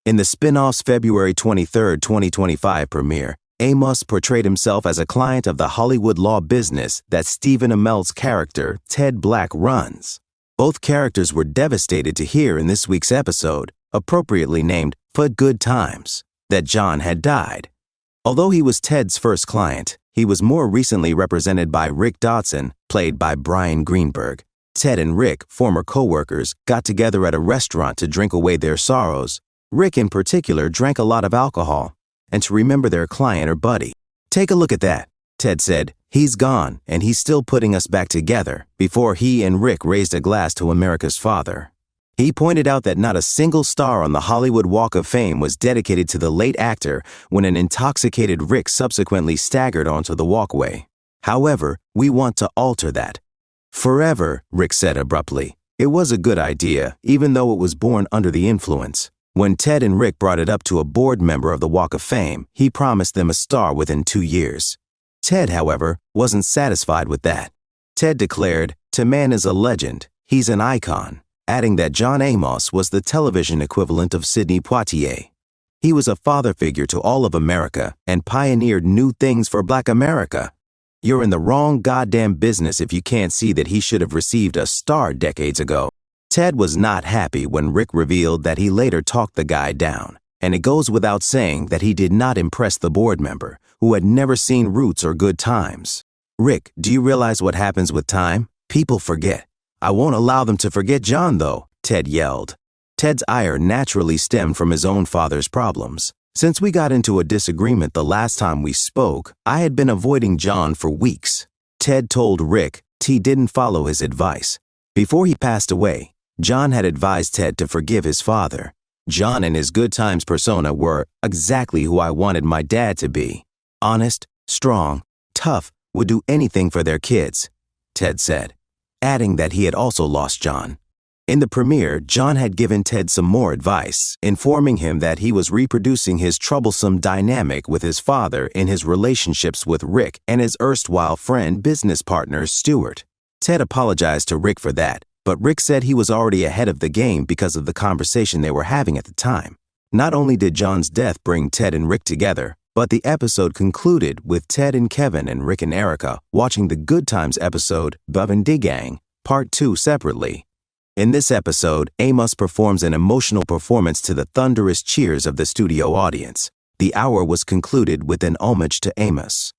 In the spin-off's February 23, 2025 premiere, Amos portrayed himself as a client of the Hollywood law business that Stephen Amell's character, Ted Black, runs. Both characters were devastated to hear in this week's episode, appropriately named For Good Times, that John had died. Although he was Ted's first client, he was more recently represented by Rick Dodson, played by Brian Greenberg. Ted and Rick, former co-workers, got together at a restaurant to drink away their sorrows. Rick in particular drank a lot of alcohol, and to remember their client or buddy. "Take a look at that," Ted said. "He's gone, and he's still putting us back together," before he and Rick raised a glass to America's father. He pointed out that not a single star on the Hollywood Walk of Fame was dedicated to the late actor when an intoxicated Rick subsequently staggered onto the walkway. "However, we want to alter that." "Forever," Rick said abruptly. It was a good idea, even though it was born under the influence. When Ted and Rick brought it up to a board member of the Walk of Fame, he promised them a star within 2 years. Ted, however, wasn't satisfied with that. Ted declared, "To man is a legend, he's an icon," adding that John Amos was the television equivalent of Sidney Poitier. He was a father figure to all of America and pioneered new things for Black America. You're in the wrong goddamn business if you can't see that he should have received a star decades ago. Ted was not happy when Rick revealed that he later talked the guy down, and it goes without saying that he did not impress the board member, who had never seen Roots or Good Times. "Rick, do you realize what happens with time? People forget. I won't allow them to forget John, though," Ted yelled. Ted's ire naturally stemmed from his own father's problems. "Since we got into a disagreement the last time we spoke, I had been avoiding John for weeks." Ted told Rick T didn't follow his advice. Before he passed away, John had advised Ted to forgive his father. "John and his Good Times persona were exactly who I wanted my dad to be. Honest, strong, tough, would do anything for their kids," Ted said, adding that he had also lost John. In the premiere, John had given Ted some more advice, informing him that he was reproducing his troublesome dynamic with his father in his relationships with Rick and his erstwhile friend business partner, Stewart. Ted apologized to Rick for that, but Rick said he was already ahead of the game because of the conversation they were having at the time. Not only did John's death bring Ted and Rick together, but the episode concluded with Ted and Kevin and Rick and Erica watching the Good Times episode Bub and Digang, Part 2 separately. In this episode, Amos performs an emotional performance to the thunderous cheers of the studio audience. The hour was concluded with an homage to Amos.